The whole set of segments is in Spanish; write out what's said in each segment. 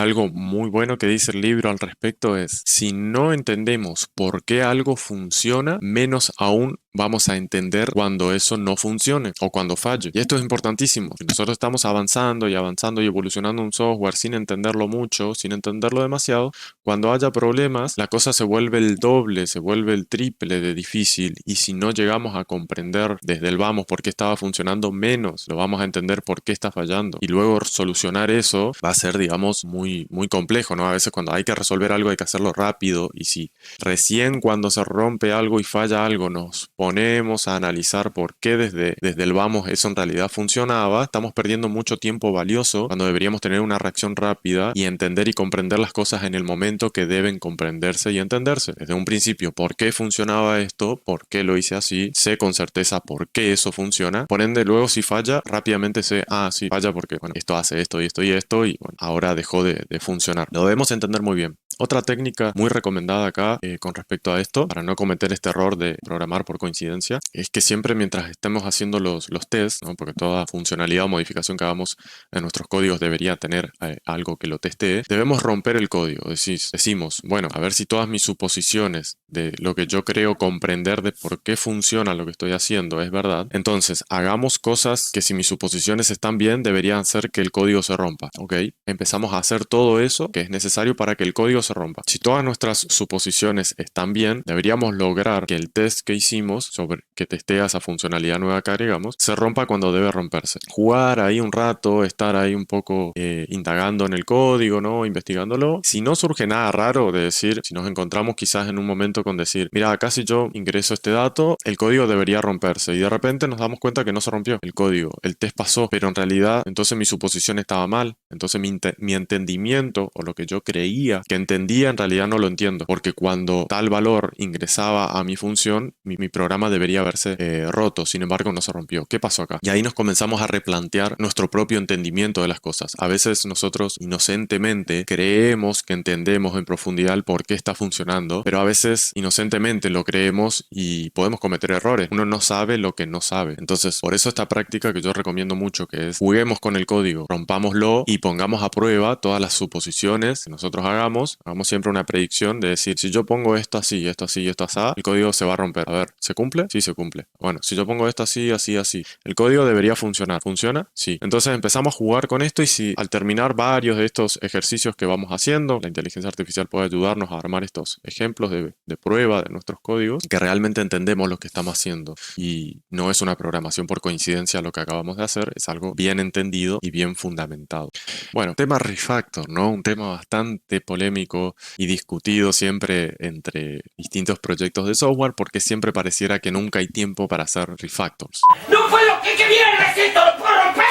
algo muy bueno que dice el libro al respecto es, si no entendemos por qué algo funciona, menos aún vamos a entender cuando eso no funcione o cuando falle. Y esto es importantísimo. Si nosotros estamos avanzando y evolucionando un software sin entenderlo mucho, sin entenderlo demasiado, cuando haya problemas, la cosa se vuelve el doble, se vuelve el triple de difícil. Y si no llegamos a comprender desde el vamos por qué estaba funcionando, menos lo vamos a entender por qué está fallando. Y luego solucionar eso va a ser, digamos, muy complejo, ¿no? A veces cuando hay que resolver algo hay que hacerlo rápido. Y si recién cuando se rompe algo y falla algo nos ponemos a analizar por qué desde el vamos eso en realidad funcionaba, estamos perdiendo mucho tiempo valioso cuando deberíamos tener una reacción rápida y entender y comprender las cosas en el momento que deben comprenderse y entenderse. Desde un principio, ¿por qué funcionaba esto? ¿Por qué lo hice así? Sé con certeza por qué eso funciona. Por ende, luego si falla, rápidamente sé, sí, falla porque, bueno, esto hace esto y esto y esto y, bueno, ahora dejó de funcionar. Lo debemos entender muy bien. Otra técnica muy recomendada acá con respecto a esto, para no cometer este error de programar por coincidencia, es que siempre mientras estemos haciendo los tests, ¿no? Porque toda funcionalidad o modificación que hagamos en nuestros códigos debería tener algo que lo testee, debemos romper el código. Decimos, bueno, a ver si todas mis suposiciones de lo que yo creo comprender de por qué funciona lo que estoy haciendo es verdad. Entonces, hagamos cosas que si mis suposiciones están bien, deberían hacer que el código se rompa. ¿Ok? Empezamos a hacer todo eso que es necesario para que el código se rompa. Si todas nuestras suposiciones están bien, deberíamos lograr que el test que hicimos sobre que testea esa funcionalidad nueva que agregamos se rompa cuando debe romperse. Jugar ahí un rato, estar ahí un poco indagando en el código, ¿no? Investigándolo. Si no surge nada raro de decir, si nos encontramos quizás en un momento con decir, mira, acá si yo ingreso este dato, el código debería romperse y de repente nos damos cuenta que no se rompió el código, el test pasó, pero en realidad entonces mi suposición estaba mal, entonces mi entendimiento o lo que yo creía que entendía en realidad no lo entiendo, porque cuando tal valor ingresaba a mi función, mi programa debería haberse roto, sin embargo no se rompió. ¿Qué pasó acá? Y ahí nos comenzamos a replantear nuestro propio entendimiento de las cosas. A veces nosotros inocentemente creemos que entendemos en profundidad el por qué está funcionando, pero a veces inocentemente lo creemos y podemos cometer errores. Uno no sabe lo que no sabe. Entonces, por eso esta práctica que yo recomiendo mucho, que es juguemos con el código, rompámoslo y pongamos a prueba todas las suposiciones que nosotros hagamos siempre una predicción de decir, si yo pongo esto así, esto así y esto así, el código se va a romper. A ver, ¿se cumple? Sí, se cumple. Bueno, si yo pongo esto así, así, así, el código debería funcionar. ¿Funciona? Sí. Entonces empezamos a jugar con esto y si al terminar varios de estos ejercicios que vamos haciendo, la inteligencia artificial puede ayudarnos a armar estos ejemplos de prueba de nuestros códigos, que realmente entendemos lo que estamos haciendo y no es una programación por coincidencia lo que acabamos de hacer, es algo bien entendido y bien fundamentado. Bueno, tema refactor, ¿no? Un tema bastante polémico y discutido siempre entre distintos proyectos de software porque siempre pareciera que nunca hay tiempo para hacer refactors. ¡No puedo! ¿Qué viene? ¡Necesito! ¡Lo puedo romper!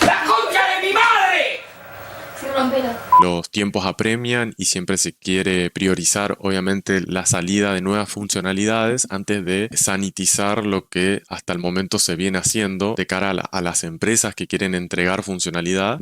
¡La concha de mi madre! Se romperá. Los tiempos apremian y siempre se quiere priorizar, obviamente, la salida de nuevas funcionalidades antes de sanitizar lo que hasta el momento se viene haciendo de cara a las empresas que quieren entregar funcionalidad.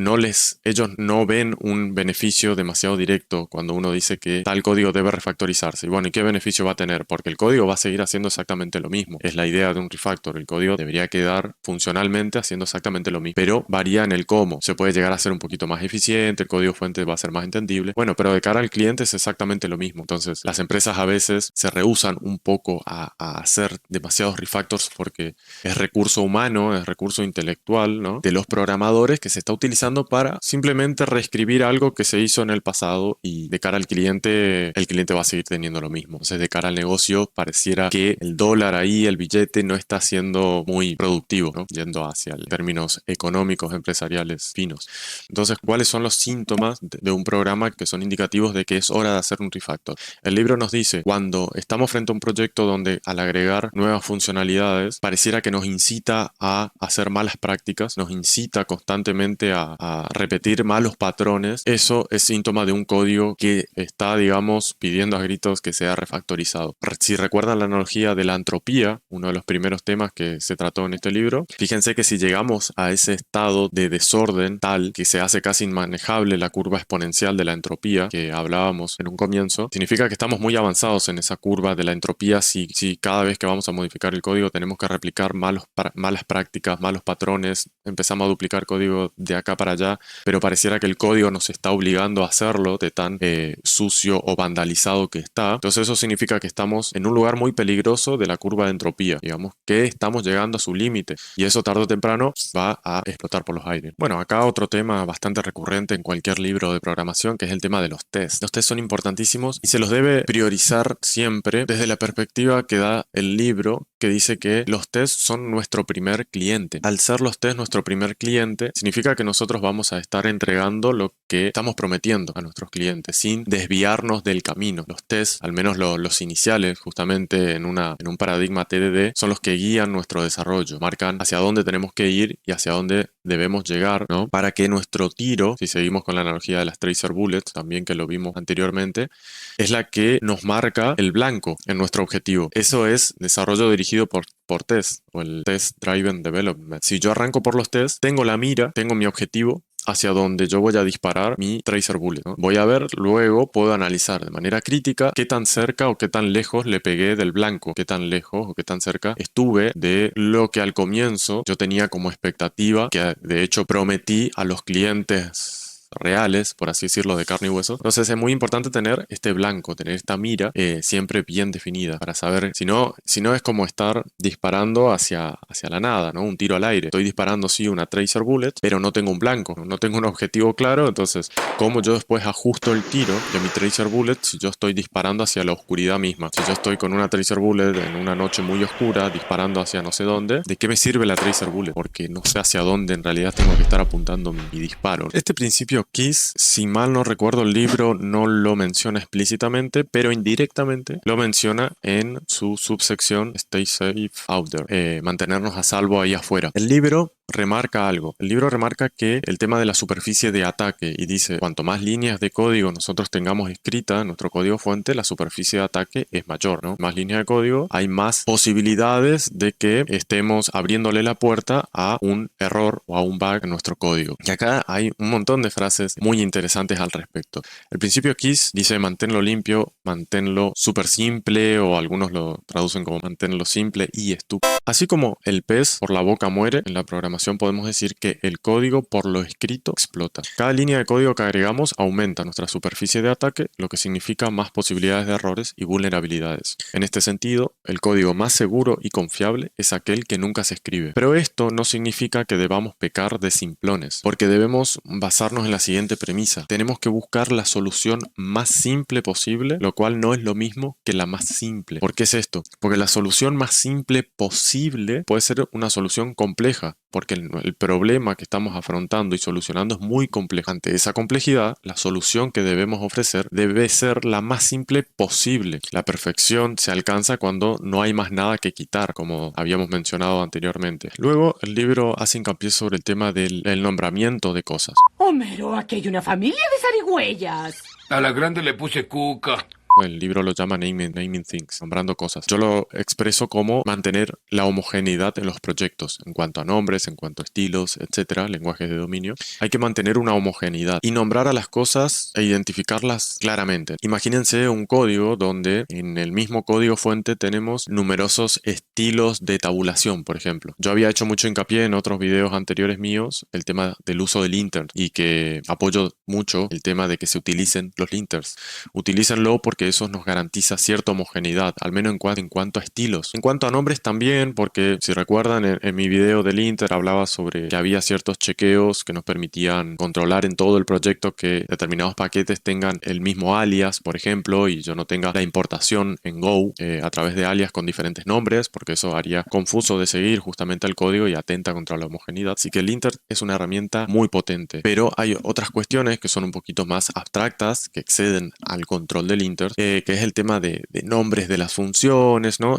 Ellos no ven un beneficio demasiado directo cuando uno dice que tal código debe refactorizarse. Y bueno, ¿y qué beneficio va a tener? Porque el código va a seguir haciendo exactamente lo mismo. Es la idea de un refactor. El código debería quedar funcionalmente haciendo exactamente lo mismo, pero varía en el cómo. Se puede llegar a ser un poquito más eficiente, el código fuente va a ser más entendible. Bueno, pero de cara al cliente es exactamente lo mismo. Entonces, las empresas a veces se rehúsan un poco a hacer demasiados refactors porque es recurso humano, es recurso intelectual, ¿no? De los programadores que se está utilizando para simplemente reescribir algo que se hizo en el pasado y de cara al cliente, el cliente va a seguir teniendo lo mismo. Entonces, de cara al negocio, pareciera que el dólar ahí, el billete, no está siendo muy productivo, ¿no? Yendo hacia términos económicos, empresariales finos. Entonces, ¿cuáles son los síntomas de un programa que son indicativos de que es hora de hacer un refactor? El libro nos dice, cuando estamos frente a un proyecto donde al agregar nuevas funcionalidades pareciera que nos incita a hacer malas prácticas, nos incita constantemente a repetir malos patrones, eso es síntoma de un código que está, digamos, pidiendo a gritos que sea refactorizado. Si recuerdan la analogía de la entropía, uno de los primeros temas que se trató en este libro, fíjense que si llegamos a ese estado de desorden tal que se hace casi inmanejable inexplicable, la curva exponencial de la entropía que hablábamos en un comienzo, significa que estamos muy avanzados en esa curva de la entropía si cada vez que vamos a modificar el código tenemos que replicar malas prácticas, malos patrones, empezamos a duplicar código de acá para allá, pero pareciera que el código nos está obligando a hacerlo de tan sucio o vandalizado que está. Entonces eso significa que estamos en un lugar muy peligroso de la curva de entropía, digamos que estamos llegando a su límite y eso tarde o temprano va a explotar por los aires. Bueno, acá otro tema bastante recurrente en cualquier libro de programación, que es el tema de los tests. Los tests son importantísimos y se los debe priorizar siempre desde la perspectiva que da el libro, que dice que los tests son nuestro primer cliente. Al ser los tests nuestro primer cliente, significa que nosotros vamos a estar entregando lo que estamos prometiendo a nuestros clientes, sin desviarnos del camino. Los tests, al menos los iniciales, justamente en un paradigma TDD, son los que guían nuestro desarrollo, marcan hacia dónde tenemos que ir y hacia dónde debemos llegar, ¿no? Para que nuestro tiro, si seguimos con la analogía de las tracer bullets, también que lo vimos anteriormente, es la que nos marca el blanco en nuestro objetivo. Eso es desarrollo dirigido por test, o el Test Driven Development. Si yo arranco por los tests, tengo la mira, tengo mi objetivo, hacia donde yo voy a disparar mi tracer bullet, ¿no? Voy a ver, luego puedo analizar de manera crítica qué tan cerca o qué tan lejos le pegué del blanco, qué tan lejos o qué tan cerca estuve de lo que al comienzo yo tenía como expectativa, que de hecho prometí a los clientes reales, por así decirlo, de carne y hueso. Entonces es muy importante tener este blanco, tener esta mira siempre bien definida para saber, si no es como estar disparando hacia la nada, ¿no? Un tiro al aire. Estoy disparando sí una tracer bullet, pero no tengo un blanco, no tengo un objetivo claro, entonces ¿cómo yo después ajusto el tiro de mi tracer bullet si yo estoy disparando hacia la oscuridad misma? Si yo estoy con una tracer bullet en una noche muy oscura disparando hacia no sé dónde, ¿de qué me sirve la tracer bullet? Porque no sé hacia dónde en realidad tengo que estar apuntando mi disparo. Este principio KISS, si mal no recuerdo, el libro no lo menciona explícitamente, pero indirectamente lo menciona en su subsección Stay Safe Out There, mantenernos a salvo ahí afuera. El libro remarca algo. El libro remarca que el tema de la superficie de ataque, y dice, cuanto más líneas de código nosotros tengamos escrita en nuestro código fuente, la superficie de ataque es mayor, ¿no? Más líneas de código, hay más posibilidades de que estemos abriéndole la puerta a un error o a un bug en nuestro código. Y acá hay un montón de frases muy interesantes al respecto. El principio KISS dice manténlo limpio, manténlo súper simple, o algunos lo traducen como manténlo simple y estúpido. Así como el pez por la boca muere, en la programación podemos decir que el código por lo escrito explota. Cada línea de código que agregamos aumenta nuestra superficie de ataque, lo que significa más posibilidades de errores y vulnerabilidades. En este sentido, el código más seguro y confiable es aquel que nunca se escribe. Pero esto no significa que debamos pecar de simplones, porque debemos basarnos en la siguiente premisa. Tenemos que buscar la solución más simple posible, lo cual no es lo mismo que la más simple. ¿Por qué es esto? Porque la solución más simple posible puede ser una solución compleja, porque el problema que estamos afrontando y solucionando es muy complejo. Ante esa complejidad, la solución que debemos ofrecer debe ser la más simple posible. La perfección se alcanza cuando no hay más nada que quitar, como habíamos mencionado anteriormente. Luego, el libro hace hincapié sobre el tema del nombramiento de cosas. Homero, aquí hay una familia de zarigüeyas. A la grande le puse Cuca. El libro lo llama naming things, nombrando cosas. Yo lo expreso como mantener la homogeneidad en los proyectos, en cuanto a nombres, en cuanto a estilos, etcétera, lenguajes de dominio. Hay que mantener una homogeneidad y nombrar a las cosas e identificarlas claramente. Imagínense un código donde en el mismo código fuente tenemos numerosos estilos de tabulación, por ejemplo. Yo había hecho mucho hincapié en otros videos anteriores míos el tema del uso del linter, y que apoyo mucho el tema de que se utilicen los linters. Utilícenlo porque eso nos garantiza cierta homogeneidad, al menos en cuanto a estilos. En cuanto a nombres también, porque si recuerdan en mi video del linter hablaba sobre que había ciertos chequeos que nos permitían controlar en todo el proyecto que determinados paquetes tengan el mismo alias, por ejemplo, y yo no tenga la importación en Go a través de alias con diferentes nombres, porque eso haría confuso de seguir justamente el código y atenta contra la homogeneidad. Así que el linter es una herramienta muy potente, pero hay otras cuestiones que son un poquito más abstractas, que exceden al control del linter, users, que es el tema de nombres de las funciones, ¿no?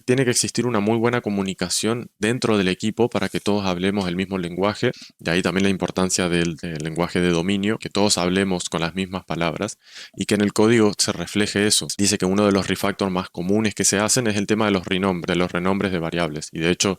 Tiene que existir una muy buena comunicación dentro del equipo para que todos hablemos el mismo lenguaje. De ahí también la importancia del lenguaje de dominio, que todos hablemos con las mismas palabras y que en el código se refleje eso. Dice que uno de los refactors más comunes que se hacen es el tema de los renombres de variables. Y de hecho,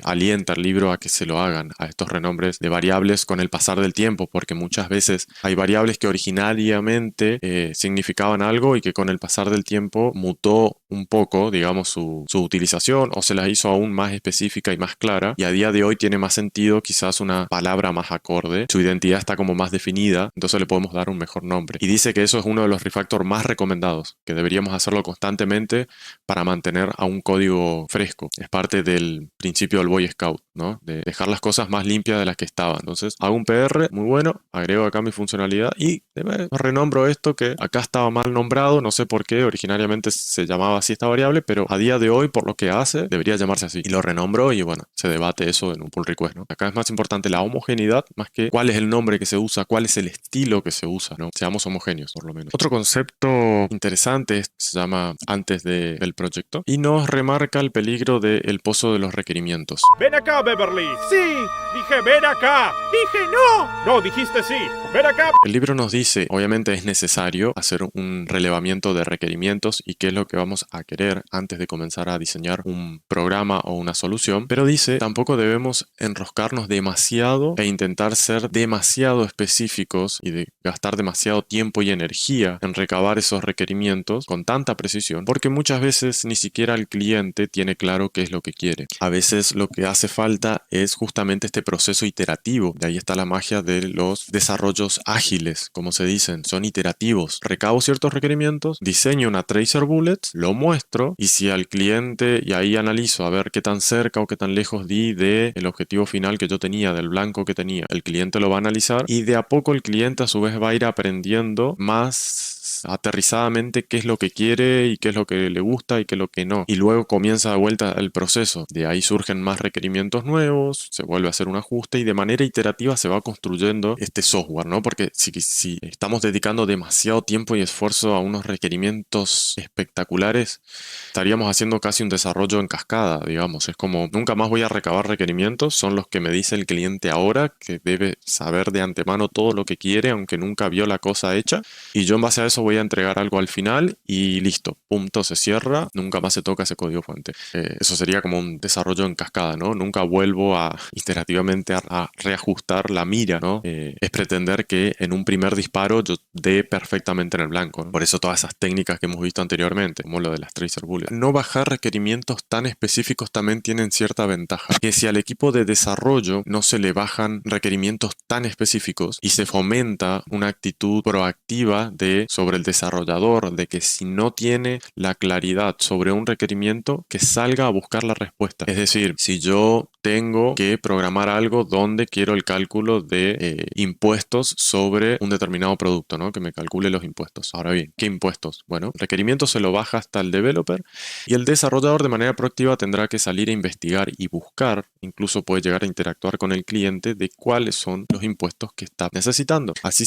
alienta el libro a que se lo hagan a estos renombres de variables con el pasar del tiempo, porque muchas veces hay variables que originariamente significaban algo y que con el pasar del tiempo mutó un poco, digamos, su utilización o se las hizo aún más específica y más clara, y a día de hoy tiene más sentido quizás una palabra más acorde, su identidad está como más definida, entonces le podemos dar un mejor nombre. Y dice que eso es uno de los refactors más recomendados, que deberíamos hacerlo constantemente para mantener a un código fresco. Es parte del principio del Boy Scout, ¿no? De dejar las cosas más limpias de las que estaban. Entonces hago un PR, muy bueno, agrego acá mi funcionalidad y renombro esto que acá estaba mal nombrado, no sé por qué, originariamente se llamaba así esta variable, pero a día de hoy, por lo que hace, debería llamarse así. Y lo renombro y bueno, se debate eso en un pull request, ¿no? Acá es más importante la homogeneidad, más que cuál es el nombre que se usa, cuál es el estilo que se usa, ¿no? Seamos homogéneos, por lo menos. Otro concepto interesante se llama antes del proyecto y nos remarca el peligro del pozo de los requerimientos. Ven acá, Beverly. Sí, dije ven acá. Dije no. No, dijiste sí. Ven acá. El libro nos dice, obviamente es necesario hacer un relevamiento de requerimientos y qué es lo que vamos a querer antes de comenzar a diseñar un programa o una solución, pero dice, tampoco debemos enroscarnos demasiado e intentar ser demasiado específicos y de gastar demasiado tiempo y energía en recabar esos requerimientos con tanta precisión, porque muchas veces ni siquiera el cliente tiene claro qué es lo que quiere. A veces lo que hace falta es justamente este proceso iterativo. De ahí está la magia de los desarrollos ágiles, como se dicen, son iterativos. Recabo ciertos requerimientos, diseño una tracer bullets, lo muestro y si al cliente, y ahí analizo a ver qué tan cerca o qué tan lejos di del objetivo final que yo tenía, del blanco que tenía. El cliente lo va a analizar y de a poco el cliente a su vez va a ir aprendiendo más aterrizadamente qué es lo que quiere y qué es lo que le gusta y qué es lo que no. Y luego comienza de vuelta el proceso. De ahí surgen más requerimientos nuevos, se vuelve a hacer un ajuste y de manera iterativa se va construyendo este software, ¿no? Porque si estamos dedicando demasiado tiempo y esfuerzo a unos requerimientos espectaculares, estaríamos haciendo casi un desarrollo en cascada, digamos. Es como, nunca más voy a recabar requerimientos, son los que me dice el cliente ahora, que debe saber de antemano todo lo que quiere, aunque nunca vio la cosa hecha. Y yo en base a eso voy a entregar algo al final y listo, punto, se cierra, nunca más se toca ese código fuente. Eso sería como un desarrollo en cascada, ¿no? Nunca vuelvo a iterativamente a reajustar la mira, ¿no? Es pretender que en un primer disparo yo dé perfectamente en el blanco, ¿no? Por eso todas esas técnicas que hemos visto anteriormente, como lo de las tracer bullets. No bajar requerimientos tan específicos también tienen cierta ventaja, que si al equipo de desarrollo no se le bajan requerimientos tan específicos y se fomenta una actitud proactiva sobre el desarrollador, de que si no tiene la claridad sobre un requerimiento, que salga a buscar la respuesta. Es decir, si yo tengo que programar algo donde quiero el cálculo de impuestos sobre un determinado producto, ¿no? Que me calcule los impuestos. Ahora bien, ¿qué impuestos? Bueno, el requerimiento se lo baja hasta el developer y el desarrollador de manera proactiva tendrá que salir a investigar y buscar, incluso puede llegar a interactuar con el cliente de cuáles son los impuestos que está necesitando. Así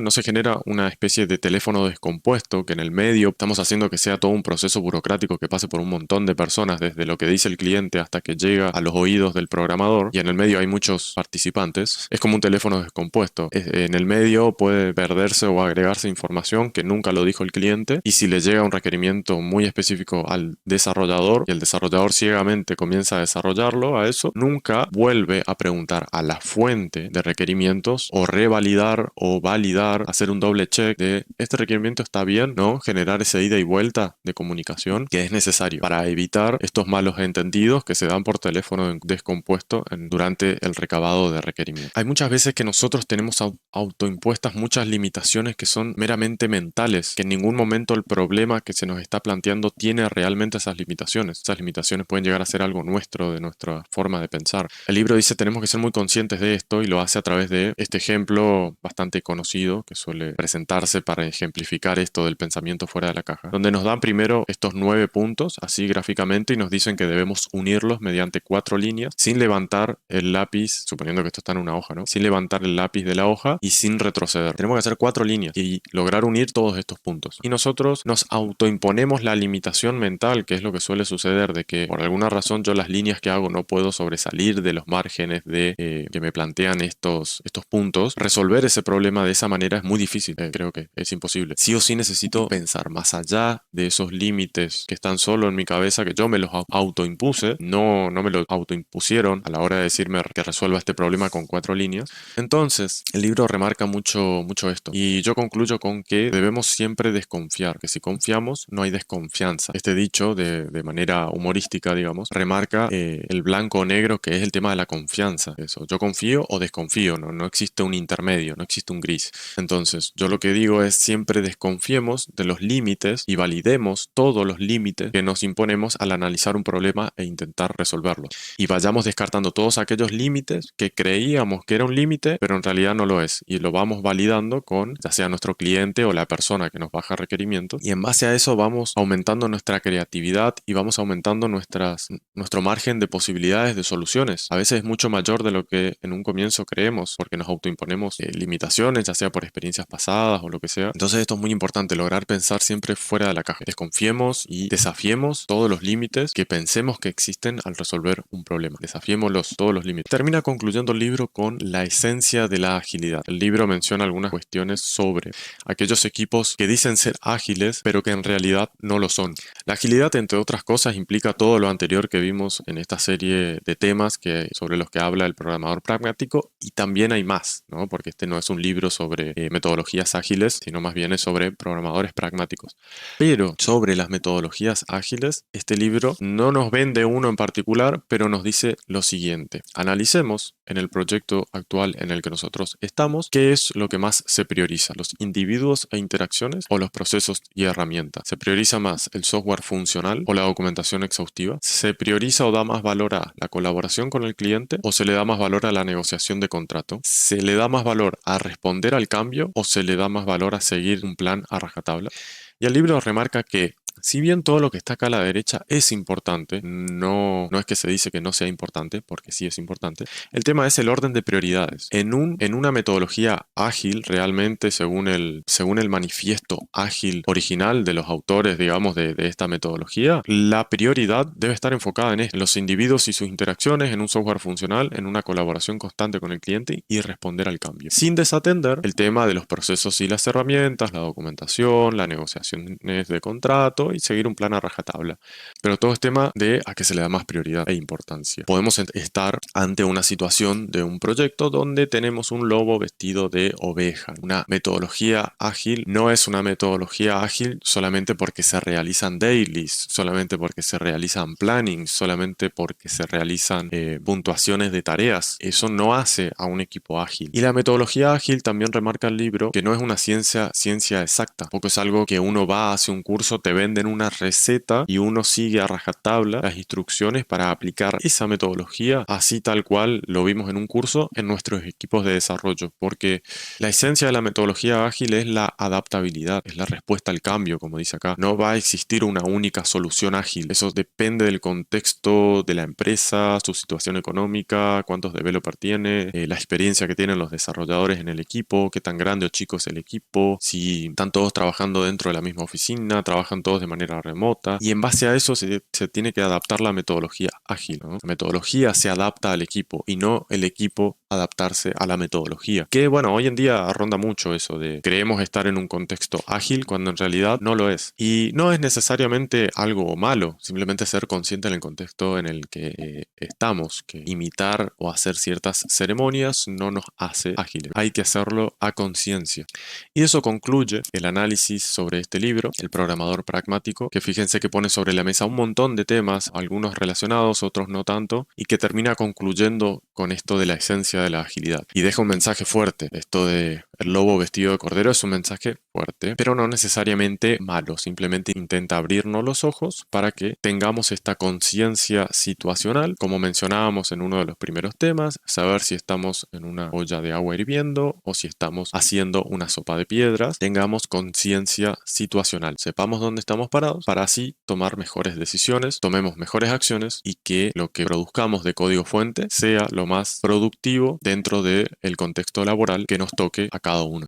no se genera una especie de teléfono descompuesto que en el medio estamos haciendo que sea todo un proceso burocrático que pase por un montón de personas, desde lo que dice el cliente hasta que llega a los oídos del programador, y en el medio hay muchos participantes. Es como un teléfono descompuesto. En el medio puede perderse o agregarse información que nunca lo dijo el cliente, y si le llega un requerimiento muy específico al desarrollador y el desarrollador ciegamente comienza a desarrollarlo a eso, nunca vuelve a preguntar a la fuente de requerimientos o revalidar o validar, hacer un doble check de este requerimiento está bien, ¿no? Generar esa ida y vuelta de comunicación que es necesario para evitar estos malos entendidos que se dan por teléfono descompuesto durante el recabado de requerimientos. Hay muchas veces que nosotros tenemos autoimpuestas muchas limitaciones que son meramente mentales, que en ningún momento el problema que se nos está planteando tiene realmente esas limitaciones. Esas limitaciones pueden llegar a ser algo nuestro, de nuestra forma de pensar. El libro dice tenemos que ser muy conscientes de esto y lo hace a través de este ejemplo bastante conocido que suele presentarse para ejemplificar ejemplificar esto del pensamiento fuera de la caja, donde nos dan primero estos 9 puntos, así gráficamente, y nos dicen que debemos unirlos mediante 4 líneas, sin levantar el lápiz, suponiendo que esto está en una hoja, ¿no? Sin levantar el lápiz de la hoja y sin retroceder. Tenemos que hacer 4 líneas y lograr unir todos estos puntos. Y nosotros nos autoimponemos la limitación mental, que es lo que suele suceder, de que por alguna razón yo las líneas que hago no puedo sobresalir de los márgenes de que me plantean estos puntos. Resolver ese problema de esa manera es muy difícil, creo que es imposible. Sí o sí necesito pensar más allá de esos límites que están solo en mi cabeza, que yo me los autoimpuse, no me los autoimpusieron a la hora de decirme que resuelva este problema con 4 líneas. Entonces, el libro remarca mucho esto. Y yo concluyo con que debemos siempre desconfiar, que si confiamos no hay desconfianza. Este dicho, de manera humorística, digamos, remarca el blanco o negro, que es el tema de la confianza. Eso, yo confío o desconfío, no existe un intermedio, no existe un gris. Entonces, yo lo que digo es siempre desconfiemos de los límites y validemos todos los límites que nos imponemos al analizar un problema e intentar resolverlo. Y vayamos descartando todos aquellos límites que creíamos que era un límite, pero en realidad no lo es. Y lo vamos validando con ya sea nuestro cliente o la persona que nos baja requerimientos. Y en base a eso vamos aumentando nuestra creatividad y vamos aumentando nuestro margen de posibilidades de soluciones. A veces es mucho mayor de lo que en un comienzo creemos, porque nos autoimponemos limitaciones, ya sea por experiencias pasadas o lo que sea. Entonces esto es muy importante, lograr pensar siempre fuera de la caja. Desconfiemos y desafiemos todos los límites que pensemos que existen al resolver un problema. Desafiémoslos, todos los límites. Termina concluyendo el libro con la esencia de la agilidad. El libro menciona algunas cuestiones sobre aquellos equipos que dicen ser ágiles, pero que en realidad no lo son. La agilidad, entre otras cosas, implica todo lo anterior que vimos en esta serie de temas sobre los que habla el programador pragmático, y también hay más, ¿no? Porque este no es un libro sobre metodologías ágiles, sino más bien es sobre programadores pragmáticos. Pero sobre las metodologías ágiles, este libro no nos vende uno en particular, pero nos dice lo siguiente: analicemos en el proyecto actual en el que nosotros estamos qué es lo que más se prioriza, los individuos e interacciones o los procesos y herramientas. ¿Se prioriza más el software funcional o la documentación exhaustiva? ¿Se prioriza o da más valor a la colaboración con el cliente o se le da más valor a la negociación de contrato? ¿Se le da más valor a responder al cambio o se le da más valor a seguir un plan a rajatabla? Y el libro remarca que si bien todo lo que está acá a la derecha es importante, no es que se dice que no sea importante, porque sí es importante, el tema es el orden de prioridades. En una metodología ágil, realmente, según el manifiesto ágil original de los autores, digamos, de esta metodología, la prioridad debe estar enfocada en los individuos y sus interacciones, en un software funcional, en una colaboración constante con el cliente y responder al cambio, sin desatender el tema de los procesos y las herramientas, la documentación, la negociación de contrato y seguir un plan a rajatabla. Pero todo es tema de a qué se le da más prioridad e importancia. Podemos estar ante una situación de un proyecto donde tenemos un lobo vestido de oveja. Una metodología ágil no es una metodología ágil solamente porque se realizan dailies, solamente porque se realizan plannings, solamente porque se realizan puntuaciones de tareas. Eso no hace a un equipo ágil. Y la metodología ágil, también remarca el libro, que no es una ciencia exacta. Tampoco es algo que uno va, hace un curso, te venden una receta y uno sigue a rajatabla las instrucciones para aplicar esa metodología así tal cual lo vimos en un curso en nuestros equipos de desarrollo, porque la esencia de la metodología ágil es la adaptabilidad, es la respuesta al cambio, como dice acá. No va a existir una única solución ágil, eso depende del contexto de la empresa, su situación económica, cuántos developers tiene, la experiencia que tienen los desarrolladores en el equipo, qué tan grande o chico es el equipo, si están todos trabajando dentro de la misma oficina, trabajan todos de manera remota, y en base a eso se tiene que adaptar la metodología ágil, ¿no? La metodología se adapta al equipo y no el equipo adaptarse a la metodología. Que bueno, hoy en día ronda mucho eso de creemos estar en un contexto ágil cuando en realidad no lo es. Y no es necesariamente algo malo, simplemente ser consciente en el contexto en el que estamos, que imitar o hacer ciertas ceremonias no nos hace ágiles. Hay que hacerlo a conciencia. Y eso concluye el análisis sobre este libro, El programador pragmático, que fíjense que pone sobre la mesa un montón de temas, algunos relacionados, otros no tanto, y que termina concluyendo con esto de la esencia de la agilidad. Y deja un mensaje fuerte, esto de El lobo vestido de cordero es un mensaje fuerte, pero no necesariamente malo. Simplemente intenta abrirnos los ojos para que tengamos esta conciencia situacional, como mencionábamos en uno de los primeros temas, saber si estamos en una olla de agua hirviendo o si estamos haciendo una sopa de piedras. Tengamos conciencia situacional, sepamos dónde estamos parados para así tomar mejores decisiones, tomemos mejores acciones y que lo que produzcamos de código fuente sea lo más productivo dentro del contexto laboral que nos toque a cada uno.